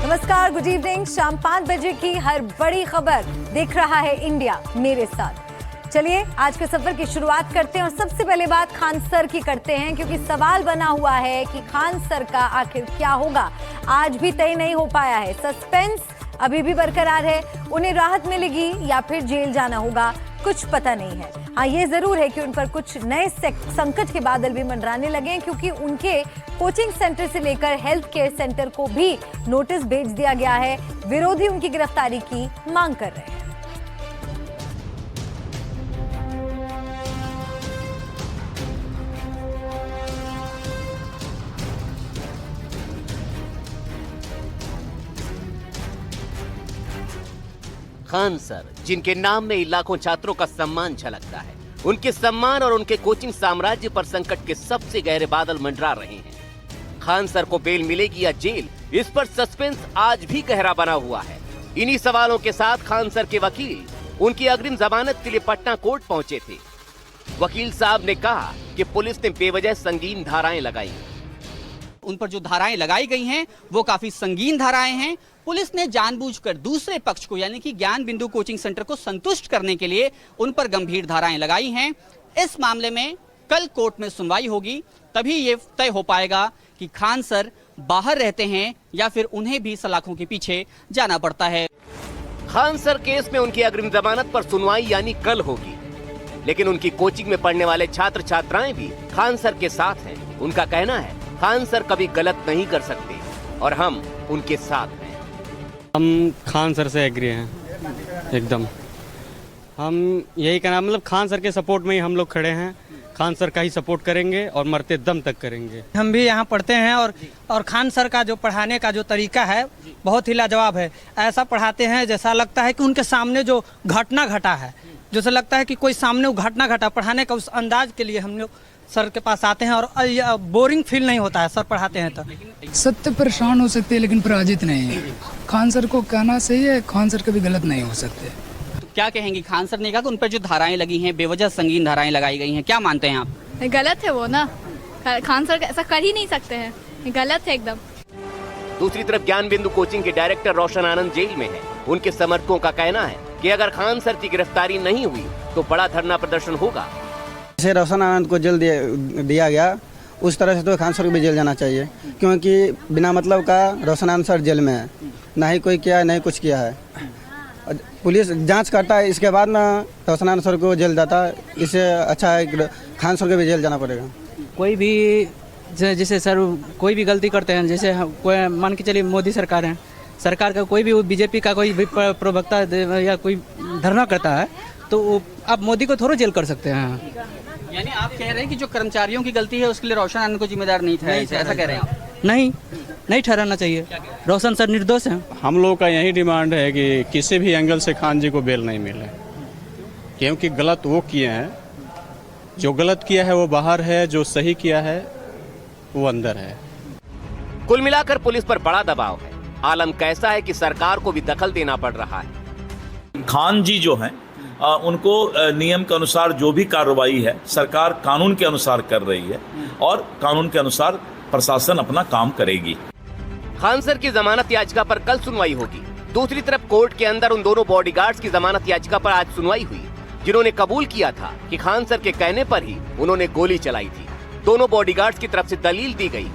नमस्कार, good evening. शाम 5 बजे की हर बड़ी खबर देख रहा है इंडिया मेरे साथ। चलिए आज के सफर की शुरुआत करते हैं और सबसे पहले बात खान सर की करते हैं, क्योंकि सवाल बना हुआ है कि खान सर का आखिर क्या होगा। आज भी तय नहीं हो पाया है, सस्पेंस अभी भी बरकरार है। उन्हें राहत मिलेगी या फिर जेल जाना होगा, कुछ पता नहीं है। हाँ, ये जरूर है कि उन पर कुछ नए संकट के बादल भी मंडराने लगे हैं, क्योंकि उनके कोचिंग सेंटर से लेकर हेल्थ केयर सेंटर को भी नोटिस भेज दिया गया है। विरोधी उनकी गिरफ्तारी की मांग कर रहे हैं। खान सर, जिनके नाम में लाखों छात्रों का सम्मान झलकता है, उनके सम्मान और उनके कोचिंग साम्राज्य पर संकट के सबसे गहरे बादल मंडरा रहे हैं। खान सर को बेल मिलेगी या जेल, इस पर सस्पेंस आज भी गहरा बना हुआ है। इन्हीं सवालों के साथ खान सर के वकील उनकी अग्रिम जमानत के लिए पटना कोर्ट पहुंचे थे। वकील साहब ने कहा कि पुलिस ने बेवजह संगीन धाराएं लगाई। उन पर जो धाराएं लगाई गई हैं वो काफी संगीन धाराएं हैं। पुलिस ने जानबूझकर दूसरे पक्ष को यानी कि ज्ञान बिंदु कोचिंग सेंटर को संतुष्ट करने के लिए उन पर गंभीर धाराएं लगाई हैं। इस मामले में कल कोर्ट में सुनवाई होगी, तभी ये तय हो पाएगा कि खान सर बाहर रहते हैं या फिर उन्हें भी सलाखों के पीछे जाना पड़ता है। खान सर केस में उनकी अग्रिम जमानत पर सुनवाई यानी कल होगी, लेकिन उनकी कोचिंग में पढ़ने वाले छात्र छात्राएं भी खान सर के साथ हैं। उनका कहना है खान सर कभी गलत नहीं कर सकते और हम उनके साथ हैं। हम खान सर से एग्री हैं एकदम। हम यही कहना, मतलब खान सर के सपोर्ट में ही हम लोग खड़े हैं। खान सर का ही सपोर्ट करेंगे और मरते दम तक करेंगे। हम भी यहाँ पढ़ते हैं और खान सर का जो पढ़ाने का जो तरीका है बहुत ही लाजवाब है। ऐसा पढ़ाते हैं जैसा लगता है कि उनके सामने जो घटना घटा है, जैसे लगता है कि कोई सामने वो घटना घटा। पढ़ाने का उस अंदाज के लिए हम लोग सर के पास आते हैं और बोरिंग फील नहीं होता है सर पढ़ाते हैं तो। सत्य परेशान हो सकते हैं लेकिन पराजित नहीं है। खान सर को कहना सही है, खान सर कभी गलत नहीं हो सकते। तो क्या कहेंगी? खान सर ने कहा कि उन पर जो धाराएं लगी हैं बेवजह संगीन धाराएं लगाई गई हैं, क्या मानते हैं आप? गलत है वो ना, खान सर ऐसा कर ही नहीं सकते हैं, गलत है एकदम। दूसरी तरफ ज्ञान बिंदु कोचिंग के डायरेक्टर रोशन आनंद जेल में है। उनके समर्थकों का कहना है कि अगर खान सर की गिरफ्तारी नहीं हुई तो बड़ा धरना प्रदर्शन होगा। जैसे रोशन आनंद को जेल दिया गया, उस तरह से तो खान सर को भी जेल जाना चाहिए, क्योंकि बिना मतलब का रोशन आनंद सर जेल में है। ना ही कोई किया है, नहीं कुछ किया है। पुलिस जांच करता है, इसके बाद ना रोशन आनंद सर को जेल जाता है। इससे अच्छा है खान सर को भी जेल जाना पड़ेगा। कोई भी जैसे सर कोई भी गलती करते हैं, जैसे कोई मान के चलिए मोदी सरकार है, सरकार का कोई भी बीजेपी का कोई भी प्रवक्ता या कोई धरना करता है तो आप मोदी को थोड़ा जेल कर सकते हैं। यानी आप कह रहे हैं कि जो कर्मचारियों की गलती है उसके लिए रोशन आनंद को जिम्मेदार नहीं ठहराया, ऐसा कह रहे हैं आप? नहीं ठहराना चाहिए। रोशन सर निर्दोष हैं। हम लोग का यही डिमांड है कि किसी भी एंगल से खान जी को बेल नहीं मिले, क्योंकि गलत वो किए हैं। जो गलत किया है वो बाहर है, जो सही किया है वो अंदर है। कुल मिलाकर पुलिस पर बड़ा दबाव है। आलम कैसा है कि सरकार को भी दखल देना पड़ रहा है। खान जी जो हैं उनको नियम के अनुसार जो भी कार्रवाई है सरकार कानून के अनुसार कर रही है और कानून के अनुसार प्रशासन अपना काम करेगी। खान सर की जमानत याचिका पर कल सुनवाई होगी। दूसरी तरफ कोर्ट के अंदर उन दोनों बॉडीगार्ड्स की जमानत याचिका पर आज सुनवाई हुई, जिन्होंने कबूल किया था कि खान सर के कहने पर ही उन्होंने गोली चलाई थी। दोनों बॉडीगार्ड्स की तरफ से दलील दी गई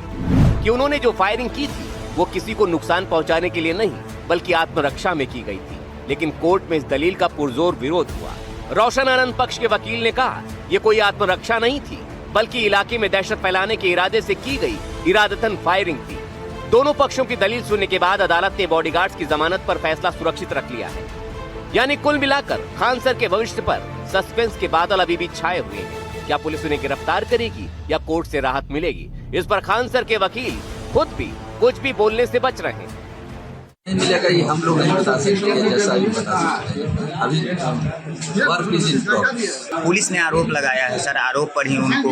कि उन्होंने जो फायरिंग की थी वो किसी को नुकसान पहुंचाने के लिए नहीं बल्कि आत्मरक्षा में की गई थी। लेकिन कोर्ट में इस दलील का पुरजोर विरोध हुआ। रोशन आनंद पक्ष के वकील ने कहा ये कोई आत्मरक्षा नहीं थी बल्कि इलाके में दहशत फैलाने के इरादे से की गई इरादतन फायरिंग थी। दोनों पक्षों की दलील सुनने के बाद अदालत ने बॉडीगार्ड्स की जमानत पर फैसला सुरक्षित रख लिया है। यानी कुल मिलाकर खान सर के भविष्य पर सस्पेंस के बादल अभी भी छाए हुए हैं। क्या पुलिस उन्हें गिरफ्तार करेगी या कोर्ट से राहत मिलेगी, इस पर खान सर के वकील खुद भी कुछ भी बोलने से बच रहे हैं। नहीं मिलेगा ये हम लोग नहीं बता सकते, जैसा भी बता सकते हैं। अभी work is in progress. Police ने आरोप लगाया है सर, आरोप पर ही उनको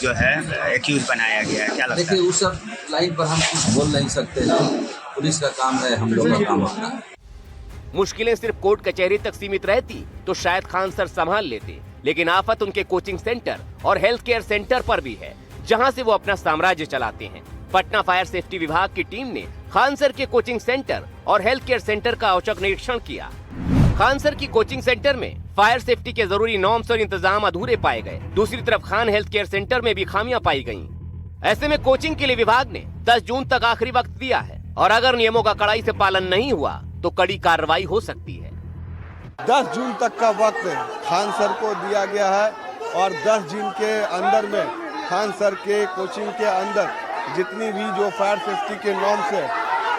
जो है एक्यूज बनाया गया है। क्या लगता है? देखिए उस सब लाइन पर हम कुछ बोल नहीं सकते हैं, पुलिस का काम है, हम लोग का काम अपना है। मुश्किलें सिर्फ कोर्ट कचहरी तक सीमित रहती तो शायद खान सर संभाल लेते, लेकिन आफत उनके कोचिंग सेंटर और हेल्थ केयर सेंटर पर भी है, जहां से वो अपना साम्राज्य चलाते हैं। पटना फायर सेफ्टी विभाग की टीम ने खान सर के कोचिंग सेंटर और हेल्थ केयर सेंटर का औचक निरीक्षण किया। खान सर की कोचिंग सेंटर में फायर सेफ्टी के जरूरी नॉर्म्स और इंतजाम अधूरे पाए गए। दूसरी तरफ खान हेल्थ केयर सेंटर में भी खामियां पाई गईं। ऐसे में कोचिंग के लिए विभाग ने 10 जून तक आखिरी वक्त दिया है और अगर नियमों का कड़ाई से पालन नहीं हुआ तो कड़ी कार्रवाई हो सकती है। 10 जून तक का वक्त खान सर को दिया गया है और 10 जून के अंदर में खान सर के कोचिंग के अंदर जितनी भी जो फायर सेफ्टी के नॉर्म्स है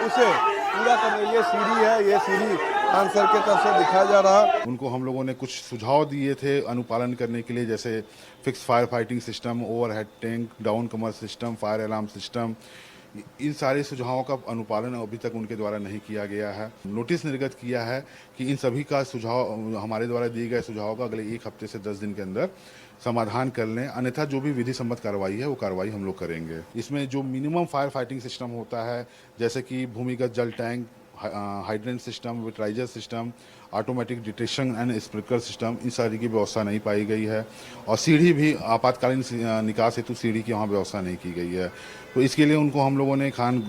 उसे पूरा करने के लिए सीढ़ी है, ये सीढ़ी खान सर के तरफ से दिखाया जा रहा है। उनको हम लोगों ने कुछ सुझाव दिए थे अनुपालन करने के लिए, जैसे fix fire fighting system, overhead tank, downcomer system, fire alarm system. इन सारे सुझावों का अनुपालन अभी तक उनके द्वारा नहीं किया गया है। नोटिस निर्गत किया है कि इन सभी का सुझाव, हमारे द्वारा दिए गए सुझाव का अगले 1 हफ्ते से 10 दिन के अंदर समाधान कर लें, अन्यथा जो भी विधि सम्मत कार्रवाई है वो कार्रवाई हम लोग करेंगे। इसमें जो मिनिमम फायर फाइटिंग सिस्टम होता है, जैसे कि भूमिगत जल tank, hydrant system, wet riser system, automatic detection and sprinkler system, इन सारी की व्यवस्था नहीं पाई गई है। और सीढ़ी भी आपातकालीन निकास हेतु सीढ़ी की वहाँ व्यवस्था नहीं की गई है। तो इसके लिए उनको हम लोगों ने खान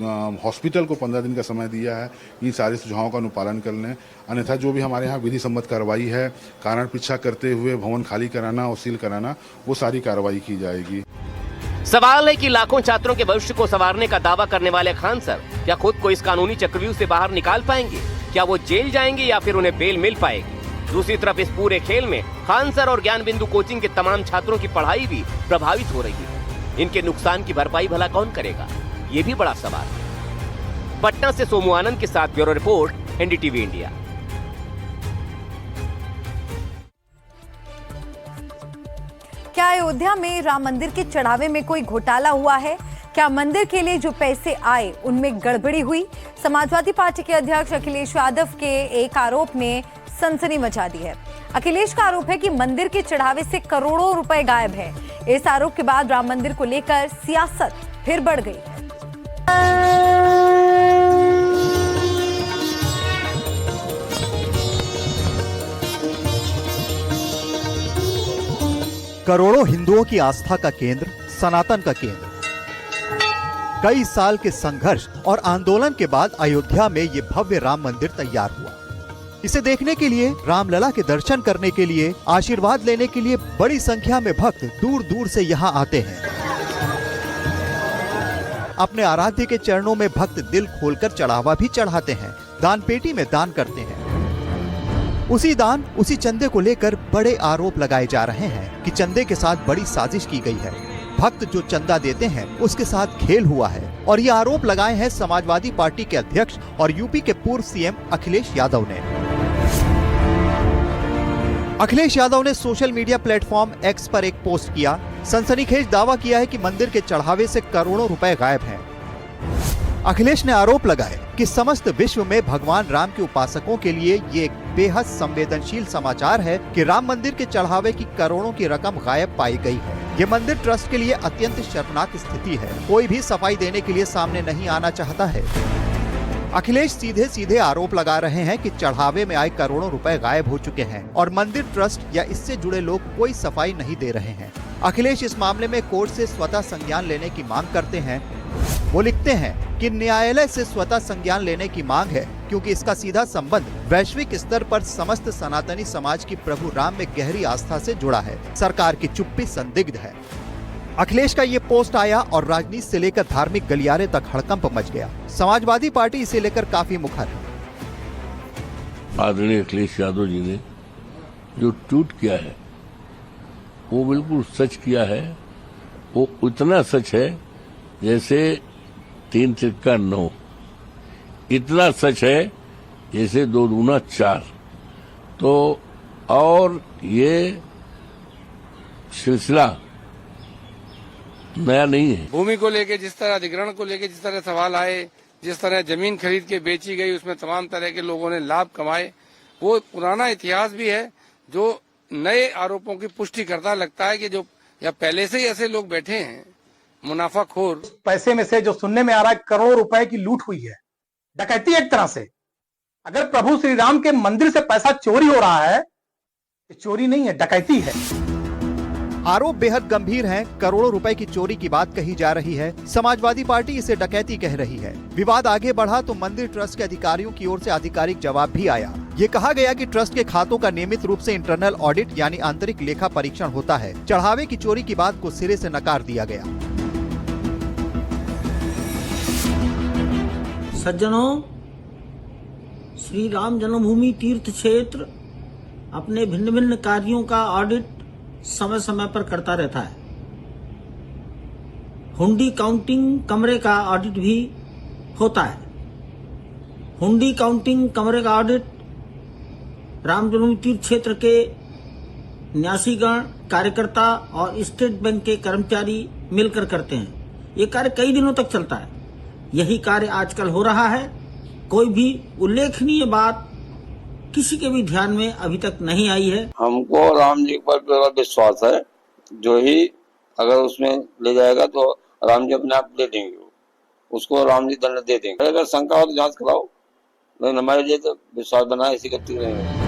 हॉस्पिटल को 15 दिन का समय दिया है, इन सारे सुझावों का अनुपालन कर लें, अन्यथा जो भी हमारे यहाँ विधि सम्मत कार्रवाई है, कारण पीछा करते हुए भवन खाली कराना और सील कराना, वो सारी कार्रवाई की जाएगी। सवाल है कि लाखों छात्रों के भविष्य को संवारने का दावा करने वाले खान सर क्या खुद को इस कानूनी चक्रव्यूह से बाहर निकाल पाएंगे? क्या वो जेल जाएंगे या फिर उन्हें बेल मिल पाएगी? दूसरी तरफ इस पूरे खेल में खान सर और ज्ञान बिंदु कोचिंग के तमाम छात्रों की पढ़ाई भी प्रभावित हो रही है। इनके नुकसान की भरपाई भला कौन करेगा, ये भी बड़ा सवाल है। पटना से सोमू आनंद के साथ ब्यूरो रिपोर्ट, NDTV इंडिया। क्या अयोध्या में राम मंदिर के चढ़ावे में कोई घोटाला हुआ है? क्या मंदिर के लिए जो पैसे आए उनमें गड़बड़ी हुई? समाजवादी पार्टी के अध्यक्ष अखिलेश यादव के एक आरोप ने सनसनी मचा दी है। अखिलेश का आरोप है कि मंदिर के चढ़ावे से करोड़ों रुपए गायब है। इस आरोप के बाद राम मंदिर को लेकर सियासत फिर बढ़ गई है। करोड़ों हिंदुओं की आस्था का केंद्र, सनातन का केंद्र। कई साल के संघर्ष और आंदोलन के बाद अयोध्या में ये भव्य राम मंदिर तैयार हुआ। इसे देखने के लिए, रामलला के दर्शन करने के लिए, आशीर्वाद लेने के लिए बड़ी संख्या में भक्त दूर दूर से यहाँ आते हैं। अपने आराध्य के चरणों में भक्त दिल खोलकर चढ़ावा भी चढ़ाते हैं, दान पेटी में दान करते हैं। उसी दान, उसी चंदे को लेकर बड़े आरोप लगाए जा रहे हैं कि चंदे के साथ बड़ी साजिश की गई है। भक्त जो चंदा देते हैं उसके साथ खेल हुआ है और ये आरोप लगाए हैं समाजवादी पार्टी के अध्यक्ष और यूपी के पूर्व सीएम अखिलेश यादव ने। अखिलेश यादव ने सोशल मीडिया प्लेटफॉर्म एक्स पर एक पोस्ट किया, सनसनीखेज दावा किया है कि मंदिर के चढ़ावे से करोड़ों रुपए गायब हैं। अखिलेश ने आरोप लगाए कि समस्त विश्व में भगवान राम के उपासकों के लिए ये एक बेहद संवेदनशील समाचार है कि राम मंदिर के चढ़ावे की करोड़ों की रकम गायब पाई गई है। ये मंदिर ट्रस्ट के लिए अत्यंत शर्मनाक स्थिति है। कोई भी सफाई देने के लिए सामने नहीं आना चाहता है। अखिलेश सीधे सीधे आरोप लगा रहे हैं कि चढ़ावे में आए करोड़ों रुपए गायब हो चुके हैं और मंदिर ट्रस्ट या इससे जुड़े लोग कोई सफाई नहीं दे रहे हैं। अखिलेश इस मामले में कोर्ट से स्वतः संज्ञान लेने की मांग करते हैं। वो लिखते हैं कि न्यायालय से स्वतः संज्ञान लेने की मांग है क्योंकि इसका सीधा संबंध वैश्विक स्तर पर समस्त सनातनी समाज की प्रभु राम में गहरी आस्था से जुड़ा है। सरकार की चुप्पी संदिग्ध है। अखिलेश का ये पोस्ट आया और राजनीति से लेकर धार्मिक गलियारे तक हड़कंप मच गया। समाजवादी पार्टी इसे लेकर काफी मुखर है। आदरणीय अखिलेश यादव जी ने जो ट्वीट किया है वो बिल्कुल सच किया है। वो उतना सच है जैसे 3 तिरका 9, इतना सच है जैसे 2 दूना 4। तो और ये सिलसिला नया नहीं है। भूमि को लेके जिस तरह, अधिग्रहण को लेके जिस तरह सवाल आए, जिस तरह जमीन खरीद के बेची गई, उसमें तमाम तरह के लोगों ने लाभ कमाए, वो पुराना इतिहास भी है जो नए आरोपों की पुष्टि करता। लगता है कि जो या पहले से ही ऐसे लोग बैठे हैं मुनाफाखोर। पैसे में से जो सुनने में आ रहा है करोड़ों रुपए की लूट हुई है, डकैती एक तरह से। अगर प्रभु श्री राम के मंदिर से पैसा चोरी हो रहा है, तो चोरी नहीं है, डकैती है। आरोप बेहद गंभीर हैं। करोड़ों रुपए की चोरी की बात कही जा रही है। समाजवादी पार्टी इसे डकैती कह रही है। विवाद आगे बढ़ा तो मंदिर ट्रस्ट के अधिकारियों की ओर से आधिकारिक जवाब भी आया। ये कहा गया कि ट्रस्ट के खातों का नियमित रूप से इंटरनल ऑडिट यानी आंतरिक लेखा परीक्षण होता है। चढ़ावे की चोरी की बात को सिरे से नकार दिया गया। सज्जनों, श्री राम जन्मभूमि तीर्थ क्षेत्र अपने भिन्न भिन्न कार्यों का ऑडिट समय समय पर करता रहता है। हुंडी काउंटिंग कमरे का ऑडिट भी होता है। हुंडी काउंटिंग कमरे का ऑडिट राम जन्मभूमि तीर्थ क्षेत्र के न्यासीगण, कार्यकर्ता और स्टेट बैंक के कर्मचारी मिलकर करते हैं। ये कार्य कई दिनों तक चलता है। यही कार्य आजकल हो रहा है। कोई भी उल्लेखनीय बात किसी के भी ध्यान में अभी तक नहीं आई है। हमको राम जी पर पूरा विश्वास है। जो ही अगर उसमें ले जाएगा तो राम जी अपने आप दे देंगे, उसको राम जी दंड दे देंगे। अगर शंका हो तो जांच कराओ, लेकिन हमारे लिए तो विश्वास बना इसी करते रहेंगे।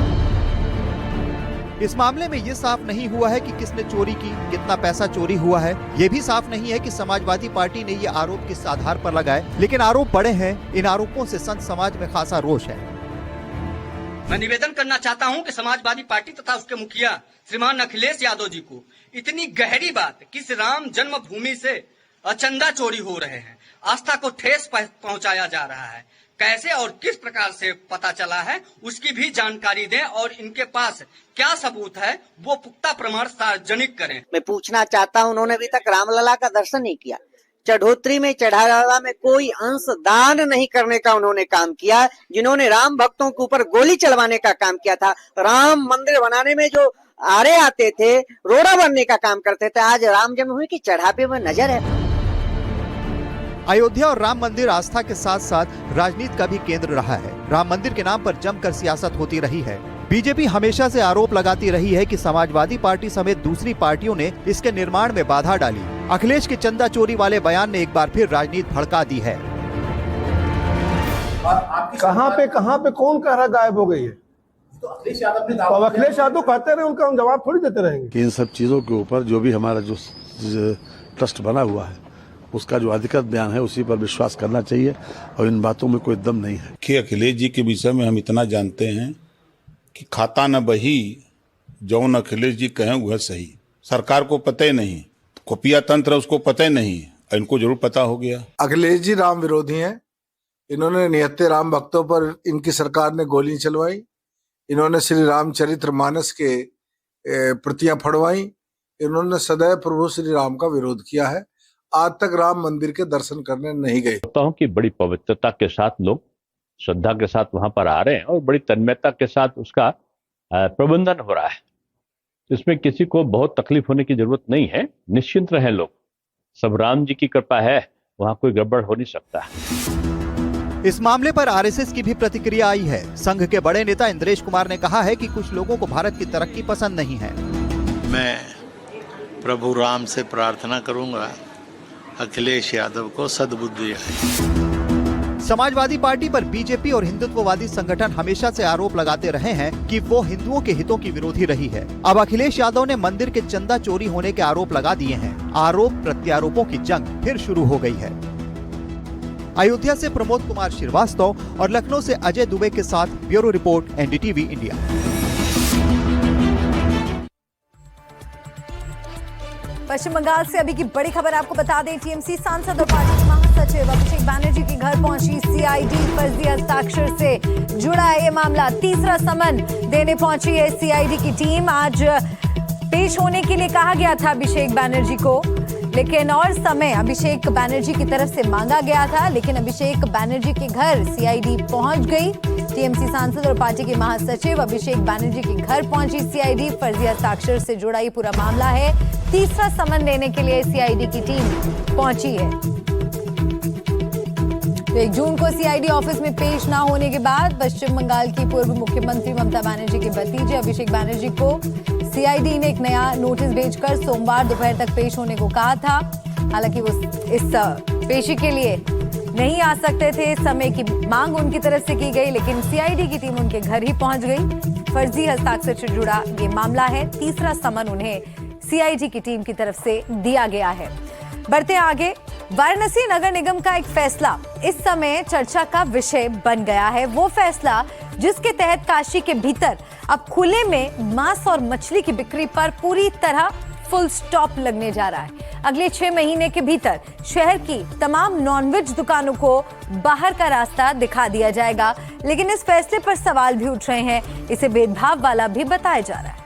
इस मामले में ये साफ नहीं हुआ है कि किसने चोरी की, कितना पैसा चोरी हुआ है। ये भी साफ नहीं है कि समाजवादी पार्टी ने ये आरोप किस आधार पर लगाए, लेकिन आरोप बड़े हैं। इन आरोपों से संत समाज में खासा रोष है। मैं निवेदन करना चाहता हूं कि समाजवादी पार्टी तथा उसके मुखिया श्रीमान अखिलेश यादव जी को इतनी गहरी बात किस राम जन्मभूमि से अचंदा चोरी हो रहे हैं, आस्था को ठेस पहुंचाया जा रहा है, कैसे और किस प्रकार से पता चला है उसकी भी जानकारी दें और इनके पास क्या सबूत है वो पुख्ता प्रमाण सार्वजनिक करें। मैं पूछना चाहता हूं, उन्होंने अभी तक रामलला का दर्शन नहीं किया। चढ़ोतरी में चढ़ावा में कोई अंश दान नहीं करने का उन्होंने काम किया। जिन्होंने राम भक्तों के ऊपर गोली चलवाने का काम किया था, राम मंदिर बनाने में जो आरे आते थे, रोड़ा बनने का काम करते थे, आज राम जन्मभूमि की चढ़ावे में नजर है। अयोध्या और राम मंदिर आस्था के साथ साथ राजनीति का भी केंद्र रहा है। राम मंदिर के नाम पर जमकर सियासत होती रही है। बीजेपी हमेशा से आरोप लगाती रही है कि समाजवादी पार्टी समेत दूसरी पार्टियों ने इसके निर्माण में बाधा डाली। अखिलेश के चंदा चोरी वाले बयान ने एक बार फिर राजनीति भड़का दी है। कहाँ पे कौन कह रहा गायब हो गई है? तो अखिलेश यादव कहते रहे, उनका हम जवाब थोड़ी देते रहेंगे। इन सब चीजों के ऊपर जो भी हमारा जो ट्रस्ट बना हुआ है उसका जो अधिकृत बयान है उसी पर विश्वास करना चाहिए और इन बातों में कोई दम नहीं है। कि अखिलेश जी के विषय में हम इतना जानते हैं कि खाता न बही जौन अखिलेश जी कहें वह सही। सरकार को पता ही नहीं, खुफिया तंत्र उसको पता ही नहीं, इनको जरूर पता हो गया। अखिलेश जी राम विरोधी हैं। इन्होंने निहत्थे राम भक्तों पर इनकी सरकार ने गोली चलवाई। इन्होंने श्री रामचरितमानस के प्रतियां फड़वाई। इन्होंने सदैव प्रभु श्री राम का विरोध किया है। आज तक राम मंदिर के दर्शन करने नहीं गए। लगता हूं कि बड़ी पवित्रता के साथ लोग श्रद्धा के साथ वहां पर आ रहे हैं और बड़ी तन्मयता के साथ उसका प्रबंधन हो रहा है। इसमें किसी को बहुत तकलीफ होने की जरूरत नहीं है। निश्चिंत रहें लोग, सब राम जी की कृपा है, वहां कोई गड़बड़ हो नहीं सकता। इस मामले पर आरएसएस की भी प्रतिक्रिया आई है। संघ के बड़े नेता इंद्रेश कुमार ने कहा है कि कुछ लोगों को भारत की तरक्की पसंद नहीं है। मैं प्रभु राम से प्रार्थना करूंगा अखिलेश यादव को सद्बुद्धि आए। समाजवादी पार्टी पर बीजेपी और हिंदुत्ववादी संगठन हमेशा से आरोप लगाते रहे हैं कि वो हिंदुओं के हितों की विरोधी रही है। अब अखिलेश यादव ने मंदिर के चंदा चोरी होने के आरोप लगा दिए हैं। आरोप प्रत्यारोपों की जंग फिर शुरू हो गई है। अयोध्या से प्रमोद कुमार श्रीवास्तव और लखनऊ से अजय दुबे के साथ ब्यूरो रिपोर्ट एनडीटीवी इंडिया। पश्चिम बंगाल से अभी की बड़ी खबर आपको बता दें, टीएमसी सांसद और पार्टी के महासचिव अभिषेक बैनर्जी के घर पहुंची सीआईडी। फर्जी हस्ताक्षर से जुड़ा है ये मामला। तीसरा समन देने पहुंची है सीआईडी की टीम। आज पेश होने के लिए कहा गया था अभिषेक बैनर्जी को, लेकिन और समय अभिषेक बैनर्जी की तरफ से मांगा गया था, लेकिन अभिषेक बैनर्जी के घर सीआईडी पहुंच गई। टीएमसी सांसद और पार्टी के महासचिव अभिषेक बैनर्जी के घर पहुंची सीआईडी। फर्जी हस्ताक्षर से जुड़ा ये पूरा मामला है। तीसरा समन देने के लिए सीआईडी की टीम पहुंची है। तो 1 जून को सीआईडी ऑफिस में पेश ना होने के बाद पश्चिम बंगाल की पूर्व मुख्यमंत्री ममता बनर्जी के भतीजे अभिषेक बैनर्जी को सीआईडी ने एक नया नोटिस भेजकर सोमवार दोपहर तक पेश होने को कहा था। हालांकि वो इस पेशी के लिए नहीं आ सकते थे। समय की मांग उनकी तरफ से की गई, लेकिन सीआईडी की टीम उनके घर ही पहुंच गई। फर्जी हस्ताक्षर से जुड़ा ये मामला है। तीसरा समन उन्हें सीआईडी की टीम की तरफ से दिया गया है। बढ़ते हैं आगे। वाराणसी नगर निगम का एक फैसला इस समय चर्चा का विषय बन गया है। वो फैसला जिसके तहत काशी के भीतर अब खुले में मांस और मछली की बिक्री पर पूरी तरह फुल स्टॉप लगने जा रहा है। अगले 6 महीने के भीतर शहर की तमाम नॉनवेज दुकानों को बाहर का रास्ता दिखा दिया जाएगा। लेकिन इस फैसले पर सवाल भी उठ रहे हैं। इसे भेदभाव वाला भी बताया जा रहा है।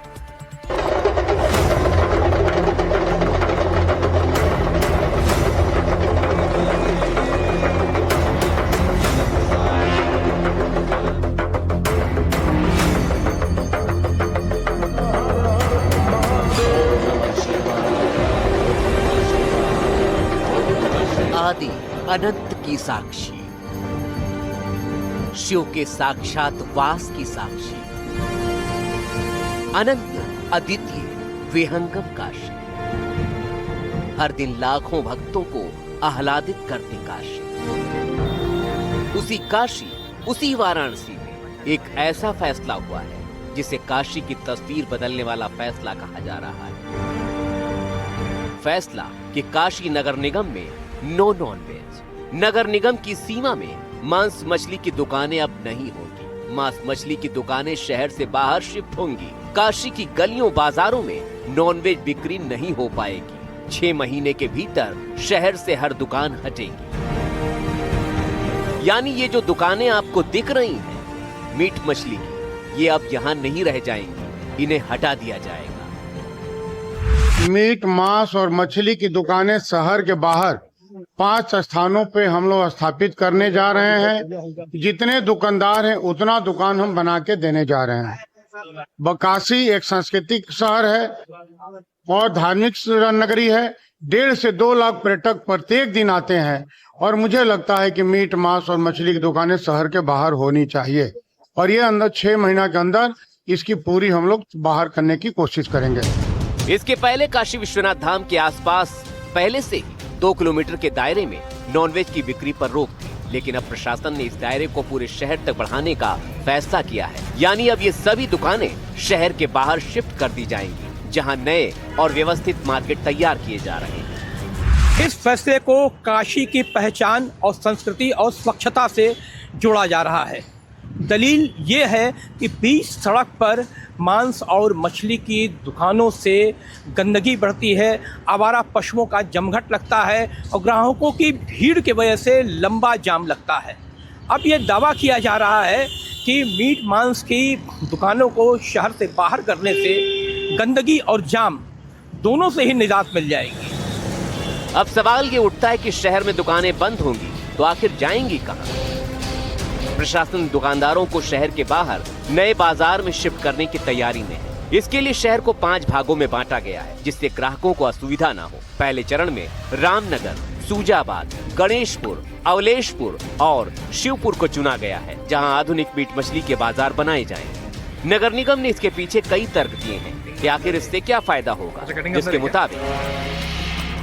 आदि अनंत की साक्षी, शिव के साक्षात वास की साक्षी, अनंत अद्वितीय विहंगम काशी, हर दिन लाखों भक्तों को आह्लादित करते काशी। उसी काशी, उसी वाराणसी में एक ऐसा फैसला हुआ है जिसे काशी की तस्वीर बदलने वाला फैसला कहा जा रहा है। फैसला कि काशी नगर निगम में नो नॉनवेज। नगर निगम की सीमा में मांस मछली की दुकानें अब नहीं होंगी। मांस मछली की दुकानें शहर से बाहर शिफ्ट होंगी। काशी की गलियों बाजारों में नॉनवेज बिक्री नहीं हो पाएगी। 6 महीने के भीतर शहर से हर दुकान हटेगी। यानी ये जो दुकानें आपको दिख रही हैं मीट मछली की, ये अब यहाँ नहीं रह जाएंगी, इन्हें हटा दिया जाएगा। मीट, मांस और मछली की दुकानें शहर के बाहर 5 स्थानों पे हम लोग स्थापित करने जा रहे हैं। जितने दुकानदार हैं उतना दुकान हम बना के देने जा रहे हैं। बकासी एक सांस्कृतिक शहर है और धार्मिक नगरी है। 1.5 से 2 लाख पर्यटक प्रत्येक दिन आते हैं और मुझे लगता है कि मीट, मांस और मछली की दुकानें शहर के बाहर होनी चाहिए और ये अंदर 6 महीना के अंदर इसकी पूरी हम लोग बाहर करने की कोशिश करेंगे। इसके पहले काशी विश्वनाथ धाम के आसपास पहले से ही 2 किलोमीटर के दायरे में नॉनवेज की बिक्री पर रोक थी, लेकिन अब प्रशासन ने इस दायरे को पूरे शहर तक बढ़ाने का फैसला किया है। यानी अब ये सभी दुकानें शहर के बाहर शिफ्ट कर दी जाएंगी, जहां नए और व्यवस्थित मार्केट तैयार किए जा रहे हैं। इस फैसले को काशी की पहचान और संस्कृति और स्वच्छता से जोड़ा जा रहा है। दलील ये है कि बीच सड़क पर मांस और मछली की दुकानों से गंदगी बढ़ती है, आवारा पशुओं का जमघट लगता है और ग्राहकों की भीड़ की वजह से लंबा जाम लगता है। अब ये दावा किया जा रहा है कि मीट मांस की दुकानों को शहर से बाहर करने से गंदगी और जाम दोनों से ही निजात मिल जाएगी। अब सवाल ये उठता है कि शहर में दुकानें बंद होंगी तो आखिर जाएंगी कहां? प्रशासन दुकानदारों को शहर के बाहर नए बाजार में शिफ्ट करने की तैयारी में है। इसके लिए शहर को 5 भागों में बांटा गया है, जिससे ग्राहकों को असुविधा ना हो। पहले चरण में रामनगर, सूजाबाद, गणेशपुर, अवलेशपुर और शिवपुर को चुना गया है, जहां आधुनिक मीट मछली के बाजार बनाए जाएंगे। नगर निगम ने इसके पीछे कई तर्क दिए हैं कि आखिर इससे क्या फायदा होगा, जिसके मुताबिक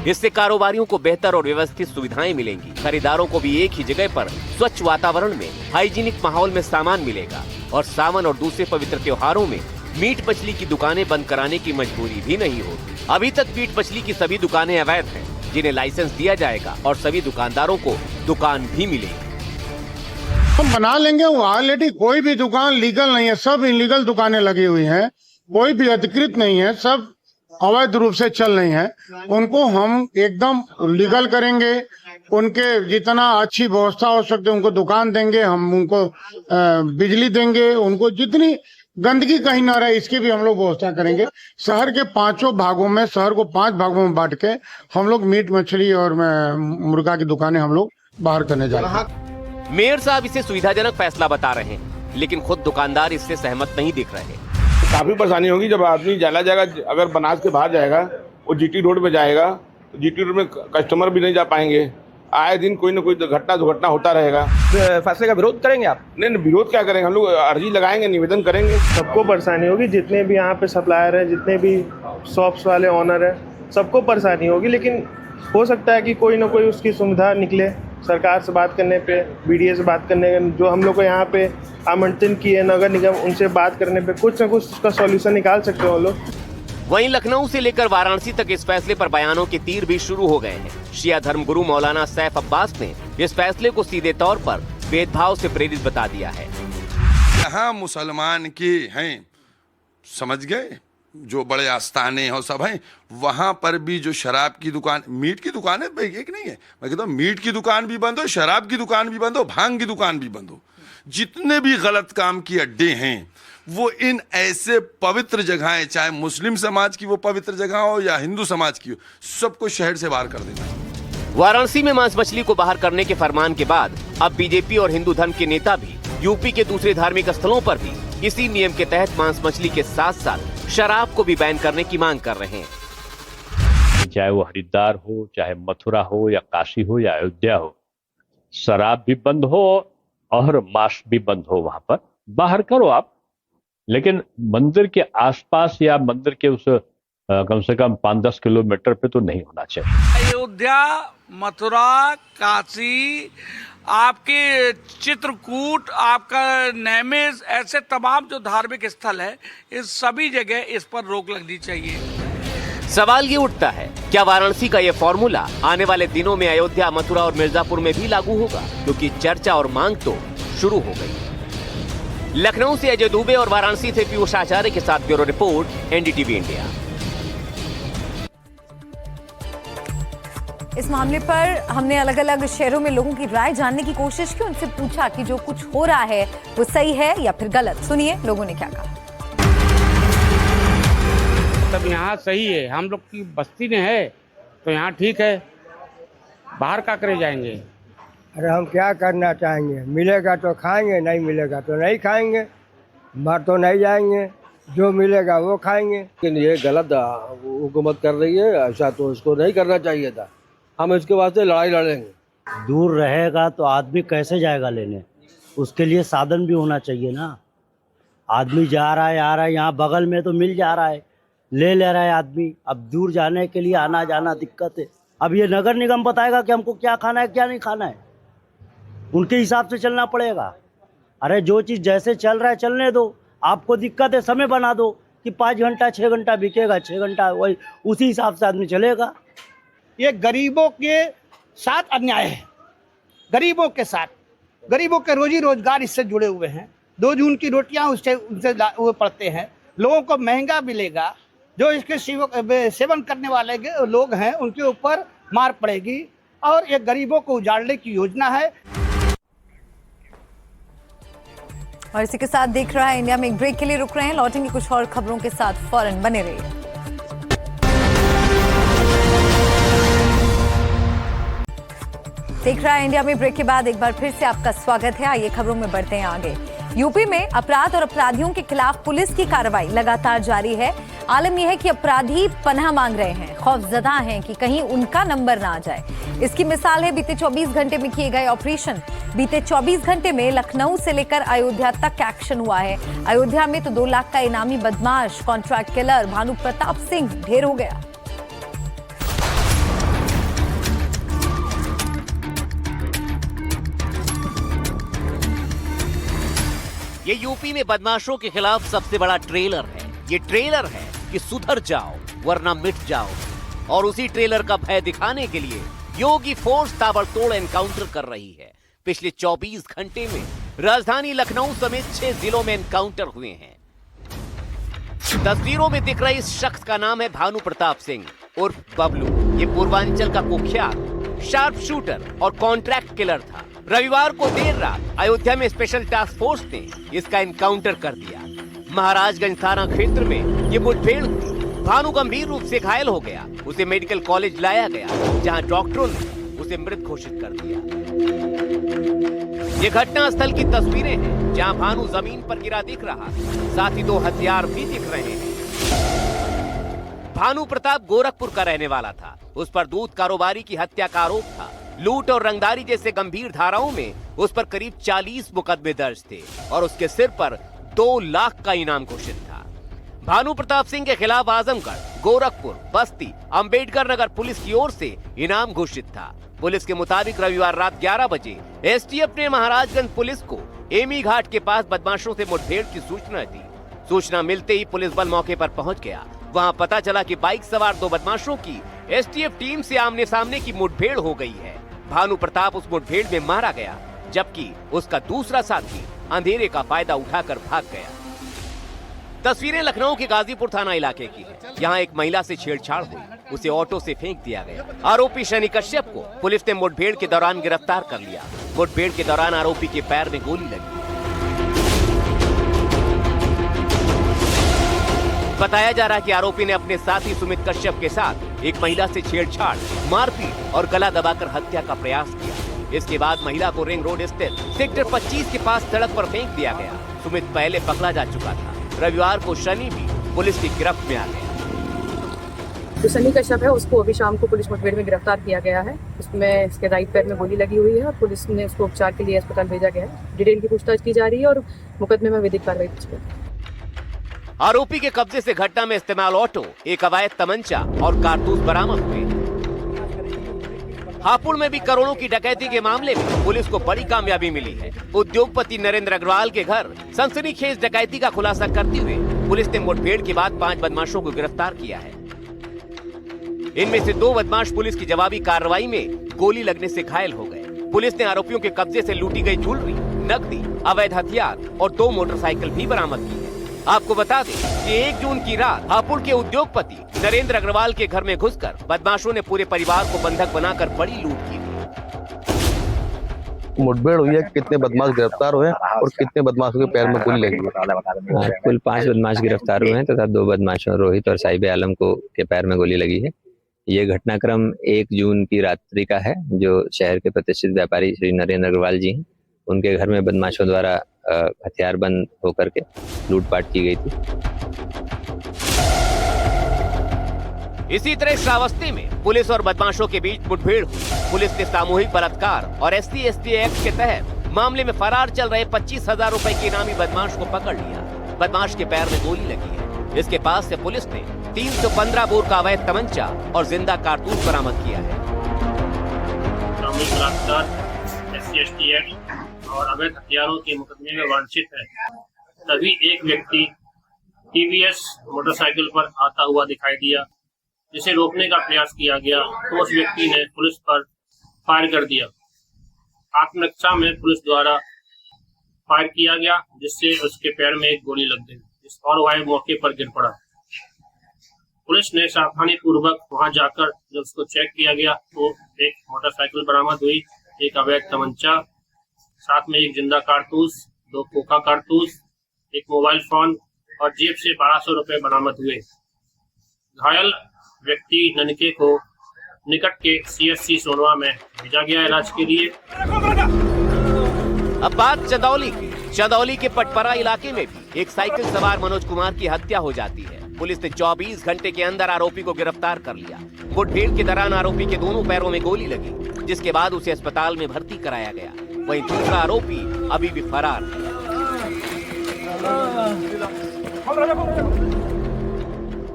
इससे कारोबारियों को बेहतर और व्यवस्थित सुविधाएं मिलेंगी। खरीदारों को भी एक ही जगह पर स्वच्छ वातावरण में हाइजीनिक माहौल में सामान मिलेगा और सावन और दूसरे पवित्र त्योहारों में मीट मछली की दुकानें बंद कराने की मजबूरी भी नहीं होगी। अभी तक मीट मछली की सभी दुकानें अवैध हैं, जिन्हें लाइसेंस दिया जाएगा और सभी दुकानदारों को दुकान भी मिलेगी। हम बना लेंगे। ऑलरेडी कोई भी दुकान लीगल नहीं है, सब इलीगल दुकानें लगी हुई हैं, कोई भी अधिकृत नहीं है, सब अवैध रूप से चल रही हैं। उनको हम एकदम लीगल करेंगे, उनके जितना अच्छी व्यवस्था हो सकती है उनको दुकान देंगे, हम उनको बिजली देंगे, उनको जितनी गंदगी कहीं ना रहे इसकी भी हम लोग व्यवस्था करेंगे। शहर के 5 भागों में, शहर को 5 भागों में बांट के हम लोग मीट मछली और मुर्गा की दुकानें हम लोग बाहर करने जा रहे हैं। मेयर साहब इसे सुविधाजनक फैसला बता रहे हैं, लेकिन खुद दुकानदार इससे सहमत नहीं दिख रहे। काफी परेशानी होगी जब आदमी चला जाएगा, अगर बनास के बाहर जाएगा वो जीटी रोड पे जाएगा तो जीटी रोड में कस्टमर भी नहीं जा पाएंगे। आए दिन कोई न कोई दुर्घटना होता रहेगा। फैसले का विरोध करेंगे आप? नहीं, विरोध क्या करेंगे, हम लोग अर्जी लगाएंगे, निवेदन करेंगे। सबको परेशानी होगी, जितने भी यहाँ पे सप्लायर है, जितने भी शॉप्स वाले ओनर है, सबको परेशानी होगी। लेकिन हो सकता है कि कोई ना कोई उसकी सुविधा निकले। सरकार से बात करने पे, बीडीए से बात करने, जो हम लोग को यहाँ पे आमंत्रण किए नगर निगम, उनसे बात करने पे कुछ ना कुछ उसका सॉल्यूशन निकाल सकते हो लोग। वहीं लखनऊ से लेकर वाराणसी तक इस फैसले पर बयानों के तीर भी शुरू हो गए हैं। शिया धर्मगुरु मौलाना सैफ अब्बास ने इस फैसले को सीधे तौर पर भेदभाव से प्रेरित बता दिया है। यहाँ मुसलमान के हैं, समझ गए, जो बड़े आस्थाने और सब हैं, वहां पर भी जो शराब की दुकान, मीट की दुकान है भाई, एक नहीं है, मैं कहता हूँ मीट की दुकान भी बंद हो, शराब की दुकान भी बंद हो, भांग की दुकान भी बंद हो। जितने भी गलत काम की अड्डे हैं वो इन ऐसे पवित्र जगहें, चाहे मुस्लिम समाज की वो पवित्र जगह हो या हिंदू समाज की हो, सबको शहर से बाहर कर देना। वाराणसी में मांस मछली को बाहर करने के फरमान के बाद अब बीजेपी और हिंदू धर्म के नेता भी यूपी के दूसरे धार्मिक स्थलों पर भी इसी नियम के तहत मांस मछली के साथ साथ शराब को भी बैन करने की मांग कर रहे हैं। चाहे वो हरिद्वार हो, चाहे मथुरा हो या काशी हो या अयोध्या हो, शराब भी बंद हो और मांस भी बंद हो। वहां पर बाहर करो आप, लेकिन मंदिर के आसपास या मंदिर के उस कम से कम 5-10 किलोमीटर पे तो नहीं होना चाहिए। अयोध्या, मथुरा, काशी, आपके चित्रकूट, आपका नैमिष, ऐसे तमाम जो धार्मिक स्थल है, इस सभी जगह इस पर रोक लगनी चाहिए। सवाल ये उठता है, क्या वाराणसी का ये फॉर्मूला आने वाले दिनों में अयोध्या, मथुरा और मिर्जापुर में भी लागू होगा? क्योंकि चर्चा और मांग तो शुरू हो गई। लखनऊ से अजय दुबे और वाराणसी से पीयूष आचार्य के साथ ब्यूरो रिपोर्ट, एनडीटीवी इंडिया। इस मामले पर हमने अलग अलग शहरों में लोगों की राय जानने की कोशिश की, उनसे पूछा कि जो कुछ हो रहा है वो सही है या फिर गलत। सुनिए लोगों ने क्या कहा। तब यहाँ सही है, हम लोग की बस्ती में है तो यहाँ ठीक है, बाहर का करे जाएंगे। अरे हम क्या करना चाहेंगे, मिलेगा तो खाएंगे, नहीं मिलेगा तो नहीं खाएंगे, मर तो नहीं जाएंगे, जो मिलेगा वो खाएंगे। लेकिन ये गलत हुकूमत कर रही है, ऐसा तो इसको नहीं करना चाहिए था। हम इसके वास्ते लड़ाई लड़ेंगे। दूर रहेगा तो आदमी कैसे जाएगा लेने, उसके लिए साधन भी होना चाहिए ना। आदमी जा रहा है, आ रहा है, यहाँ बगल में तो मिल जा रहा है, ले रहा है आदमी। अब दूर जाने के लिए आना जाना दिक्कत है। अब ये नगर निगम बताएगा कि हमको क्या खाना है क्या नहीं खाना है, उनके हिसाब से चलना पड़ेगा। अरे जो चीज़ जैसे चल रहा है चलने दो। आपको दिक्कत है, समय बना दो कि 5 घंटा 6 घंटा बिकेगा, 6 घंटा, वही उसी हिसाब से आदमी चलेगा। ये गरीबों के साथ अन्याय है, गरीबों के साथ, गरीबों के रोजी रोजगार इससे जुड़े हुए हैं। 2 जून की रोटियां उनसे वो पड़ते हैं, लोगों को महंगा मिलेगा। जो इसके सेवन करने वाले लोग हैं उनके ऊपर मार पड़ेगी, और ये गरीबों को उजाड़ने की योजना है। और इसी के साथ देख रहा है इंडिया में एक ब्रेक के लिए रुक रहे हैं, लौटेंगे कुछ और खबरों के साथ, फौरन बने रहिए। देख रहा है इंडिया में ब्रेक के बाद एक बार फिर से आपका स्वागत है। आइए खबरों में बढ़ते हैं आगे। यूपी में अपराध और अपराधियों के खिलाफ पुलिस की कार्रवाई लगातार जारी है। आलम यह है कि अपराधी पनाह मांग रहे हैं, खौफजदा हैं कि कहीं उनका नंबर ना आ जाए। इसकी मिसाल है बीते 24 घंटे में किए गए ऑपरेशन। बीते 24 घंटे में लखनऊ से लेकर अयोध्या तक एक्शन हुआ है। अयोध्या में तो 2 लाख का इनामी बदमाश कॉन्ट्रैक्ट किलर भानु प्रताप सिंह ढेर हो गया। ये यूपी में बदमाशों के खिलाफ सबसे बड़ा ट्रेलर है। ये ट्रेलर है कि सुधर जाओ वरना मिट जाओ। और उसी ट्रेलर का भय दिखाने के लिए योगी फोर्स ताबड़तोड़ एनकाउंटर कर रही है। पिछले 24 घंटे में राजधानी लखनऊ समेत 6 जिलों में एनकाउंटर हुए हैं। तस्वीरों में दिख रहे इस शख्स का नाम है भानु प्रताप सिंह उर्फ बबलू। ये पूर्वांचल का कुख्यात शार्प शूटर और कॉन्ट्रैक्ट किलर था। रविवार को देर रात अयोध्या में स्पेशल टास्क फोर्स ने इसका एनकाउंटर कर दिया। महाराजगंज थाना क्षेत्र में ये मुठभेड़ हुई। भानु गंभीर रूप से घायल हो गया। उसे मेडिकल कॉलेज लाया गया, जहां डॉक्टरों ने उसे मृत घोषित कर दिया। ये घटना स्थल की तस्वीरें हैं, जहां भानु जमीन पर गिरा दिख रहा, साथ ही 2 हथियार भी दिख रहे हैं। भानु प्रताप गोरखपुर का रहने वाला था। उस पर दूध कारोबारी की हत्या का आरोप था। लूट और रंगदारी जैसे गंभीर धाराओं में उस पर करीब 40 मुकदमे दर्ज थे और उसके सिर पर 2 लाख का इनाम घोषित था। भानु प्रताप सिंह के खिलाफ आजमगढ़, गोरखपुर, बस्ती, अंबेडकर नगर पुलिस की ओर से इनाम घोषित था। पुलिस के मुताबिक रविवार रात 11 बजे एसटीएफ ने महाराजगंज पुलिस को एमी घाट के पास बदमाशों से मुठभेड़ की सूचना दी। सूचना मिलते ही पुलिस बल मौके पर पहुंच गया वहां पता चला कि बाइक सवार 2 बदमाशों की एसटीएफ टीम से आमने सामने की मुठभेड़ हो गई है। भानु प्रताप उस मुठभेड़ में मारा गया, जबकि उसका दूसरा साथी अंधेरे का फायदा उठाकर भाग गया। तस्वीरें लखनऊ के गाजीपुर थाना इलाके की है। यहाँ एक महिला से छेड़छाड़ हुई, उसे ऑटो से फेंक दिया गया। आरोपी शनि कश्यप को पुलिस ने मुठभेड़ के दौरान गिरफ्तार कर लिया। मुठभेड़ के दौरान आरोपी के पैर में गोली लगी। बताया जा रहा है कि आरोपी ने अपने साथी सुमित कश्यप के साथ एक महिला से छेड़छाड़, मारपीट और गला दबाकर हत्या का प्रयास किया। इसके बाद महिला को रिंग रोड स्थित सेक्टर 25 के पास सड़क पर फेंक दिया गया। सुमित पहले पकड़ा जा चुका था। रविवार को शनि भी पुलिस की गिरफ्त में आ गया। जो शनि कश्यप है उसको अभी शाम को पुलिस मुठभेड़ में गिरफ्तार किया गया है। उसमें इसके राइट पैर में गोली लगी हुई है और पुलिस ने उसको उपचार के लिए अस्पताल भेजा गया है। डिटेल की पूछताछ की जा रही है और मुकदमे में विधिक कार्रवाई की जाएगी। आरोपी के कब्जे से घटना में इस्तेमाल ऑटो, एक अवैध तमंचा और कारतूस बरामद हुए। हापुड़ में भी करोड़ों की डकैती के मामले में पुलिस को बड़ी कामयाबी मिली है। उद्योगपति नरेंद्र अग्रवाल के घर सनसनीखेज डकैती का खुलासा करते हुए पुलिस ने मुठभेड़ के बाद 5 बदमाशों को गिरफ्तार किया है। इनमें से 2 बदमाश पुलिस की जवाबी कार्रवाई में गोली लगने से घायल हो गए। पुलिस ने आरोपियों के कब्जे से लूटी गई ज्वेलरी, नकदी, अवैध हथियार और 2 मोटरसाइकिल भी बरामद की है। आपको बता दें कि 1 जून की रात हापुड़ के उद्योगपति नरेंद्र अग्रवाल के घर में घुसकर बदमाशों ने पूरे परिवार को बंधक बनाकर बड़ी लूट की थी। मुठभेड़ हुई है, कितने बदमाश गिरफ्तार हुए और कितने बदमाशों के पैर में गोली लगी है? कुल 5 बदमाश गिरफ्तार हुए हैं तथा 2 बदमाशों रोहित और साहिब आलम को के पैर में गोली लगी है। ये घटनाक्रम 1 जून की रात्रि का है, जो शहर के प्रतिष्ठित व्यापारी श्री नरेंद्र अग्रवाल जी हैं। उनके घर में बदमाशों द्वारा हथियार बंद होकर के लूटपाट की गई थी। इसी तरह श्रावस्ती में पुलिस और बदमाशों के बीच मुठभेड़ हुई। पुलिस ने सामूहिक बलात्कार और SC/ST एक्ट के तहत मामले में फरार चल रहे 25,000 रुपए के इनामी बदमाश को पकड़ लिया। बदमाश के पैर में गोली लगी है। इसके पास से पुलिस ने 315 बोर का अवैध तमंचा और जिंदा कारतूस बरामद किया है। सामूहिक बलात्कार, SC/ST एक्ट और अवैध हथियारों के मुकदमे में वांछित है। तभी एक व्यक्ति TVS मोटरसाइकिल पर आता हुआ दिखाई दिया, जिसे रोकने का प्रयास किया गया तो उस व्यक्ति ने पुलिस पर फायर कर दिया। आत्मरक्षा में पुलिस द्वारा फायर किया गया, जिससे उसके पैर में एक गोली लग गई और वह मौके पर गिर पड़ा। पुलिस ने सावधानी पूर्वक वहां जाकर जब उसको चेक किया गया तो एक मोटरसाइकिल बरामद हुई, एक अवैध तमंचा, साथ में एक जिंदा कारतूस, 2 खोखा कारतूस, एक मोबाइल फोन और जेब से 1200 रुपए बरामद हुए। घायल व्यक्ति ननके को निकट के CSC सोनवा में भेजा गया इलाज के लिए। अब बात चंदौली की। चंदौली के पटपरा इलाके में भी एक साइकिल सवार मनोज कुमार की हत्या हो जाती है। पुलिस ने 24 घंटे के अंदर आरोपी को गिरफ्तार कर लिया। मुठभेड़ के दौरान आरोपी के दोनों पैरों में गोली लगी, जिसके बाद उसे अस्पताल में भर्ती कराया गया। वहीं दूसरा आरोपी अभी भी फरार है।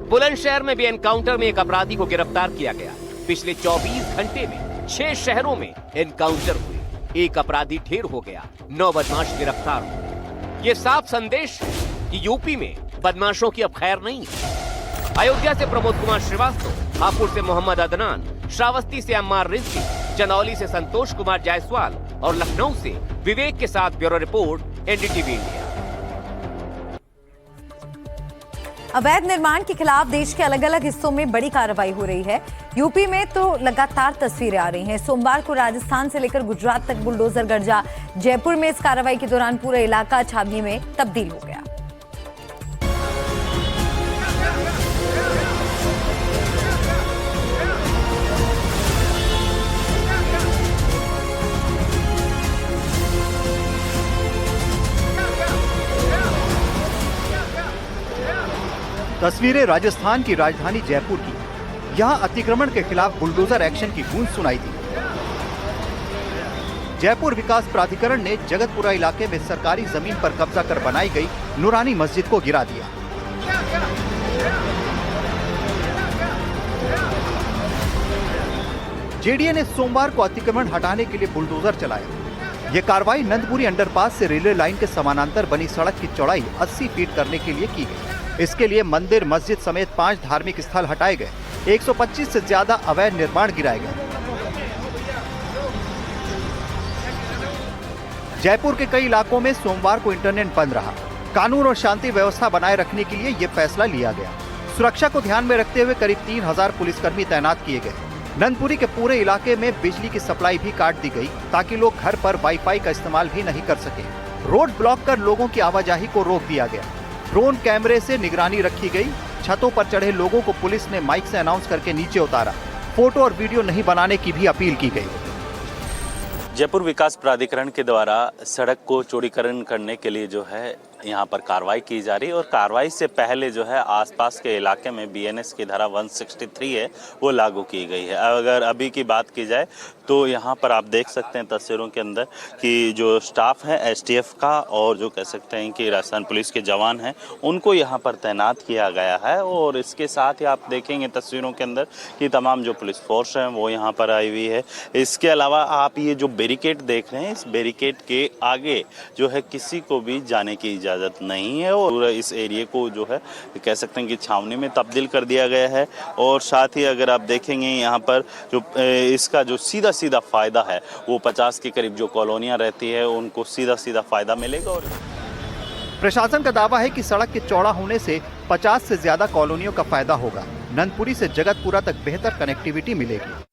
बुलंदशहर में भी एनकाउंटर में एक अपराधी को गिरफ्तार किया गया। पिछले 24 घंटे में 6 शहरों में एनकाउंटर हुए। एक अपराधी ढेर हो गया, 9 बदमाश गिरफ्तार हुए। ये साफ संदेश है कि यूपी में बदमाशों की अब खैर नहीं है। अयोध्या से प्रमोद कुमार श्रीवास्तव, हापुड़ से मोहम्मद अदनान, श्रावस्ती से अम्मार रिजवी, चंदौली से संतोष कुमार जायसवाल और लखनऊ से विवेक के साथ ब्यूरो रिपोर्ट, NDTV इंडिया। अवैध निर्माण के खिलाफ देश के अलग अलग हिस्सों में बड़ी कार्रवाई हो रही है। यूपी में तो लगातार तस्वीरें आ रही हैं। सोमवार को राजस्थान से लेकर गुजरात तक बुलडोजर गर्जा। जयपुर में इस कार्रवाई के दौरान पूरा इलाका छावनी में तब्दील हो गया। तस्वीरें राजस्थान की राजधानी जयपुर की। यहां अतिक्रमण के खिलाफ बुलडोजर एक्शन की गूंज सुनाई दी। जयपुर विकास प्राधिकरण ने जगतपुरा इलाके में सरकारी जमीन पर कब्जा कर बनाई गई नूरानी मस्जिद को गिरा दिया। जेडीए ने सोमवार को अतिक्रमण हटाने के लिए बुलडोजर चलाया। यह कार्रवाई नंदपुरी अंडरपास से रेलवे लाइन के समानांतर बनी सड़क की चौड़ाई 80 फीट करने के लिए की गई। इसके लिए मंदिर, मस्जिद समेत 5 धार्मिक स्थल हटाए गए। 125 से ज्यादा अवैध निर्माण गिराए गए। जयपुर के कई इलाकों में सोमवार को इंटरनेट बंद रहा। कानून और शांति व्यवस्था बनाए रखने के लिए ये फैसला लिया गया। सुरक्षा को ध्यान में रखते हुए करीब 3000 पुलिसकर्मी तैनात किए गए। नंदपुरी के पूरे इलाके में बिजली की सप्लाई भी काट दी गई ताकि लोग घर पर वाईफाई का इस्तेमाल भी नहीं कर सके। रोड ब्लॉक कर लोगों की आवाजाही को रोक दिया गया। ड्रोन कैमरे से निगरानी रखी गई। छतों पर चढ़े लोगों को पुलिस ने माइक से अनाउंस करके नीचे उतारा। फोटो और वीडियो नहीं बनाने की भी अपील की गई। जयपुर विकास प्राधिकरण के द्वारा सड़क को चौड़ीकरण करने के लिए जो है यहाँ पर कार्रवाई की जा रही है और कार्रवाई से पहले जो है आसपास के इलाके में बीएनएस की धारा 163 है वो लागू की गई है। अगर अभी की बात की जाए तो यहाँ पर आप देख सकते हैं तस्वीरों के अंदर कि जो स्टाफ है एसटीएफ का और जो कह सकते हैं कि राजस्थान पुलिस के जवान हैं उनको यहाँ पर तैनात किया गया है। और इसके साथ ही आप देखेंगे तस्वीरों के अंदर कि तमाम जो पुलिस फोर्स हैं वो यहाँ पर आई हुई है। इसके अलावा आप ये जो बैरिकेड देख रहे हैं इस बैरिकेड के आगे जो है किसी को भी जाने की इजाज़त नहीं है और इस एरिया को जो है कह सकते हैं कि छावनी में तब्दील कर दिया गया है। और साथ ही अगर आप देखेंगे यहाँ पर जो इसका जो सीधा सीधा फायदा है वो 50 के करीब जो कॉलोनियाँ रहती है उनको सीधा सीधा फायदा मिलेगा। और प्रशासन का दावा है कि सड़क के चौड़ा होने से 50 से ज्यादा कॉलोनियों का फायदा होगा। नंदपुरी से जगतपुरा तक बेहतर कनेक्टिविटी मिलेगी।